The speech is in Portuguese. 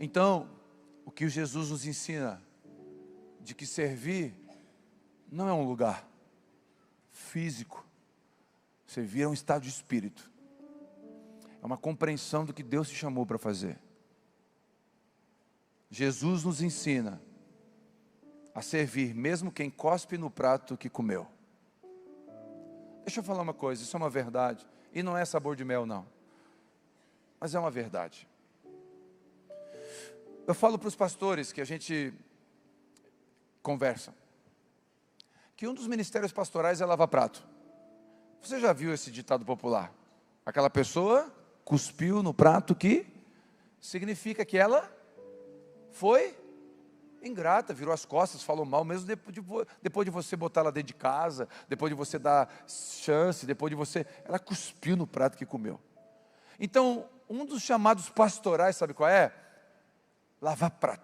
Então, o que Jesus nos ensina, de que servir não é um lugar físico, servir é um estado de espírito, é uma compreensão do que Deus te chamou para fazer. Jesus nos ensina a servir mesmo quem cospe no prato que comeu. Deixa eu falar uma coisa, isso é uma verdade, e não é sabor de mel não, mas é uma verdade. Eu falo para os pastores que a gente conversa, que um dos ministérios pastorais é lavar prato. Você já viu esse ditado popular? Aquela pessoa cuspiu no prato que significa que ela foi ingrata, virou as costas, falou mal, mesmo depois de você botar ela dentro de casa, depois de você dar chance, ela cuspiu no prato que comeu. Então, um dos chamados pastorais, sabe qual é? Lavar prato.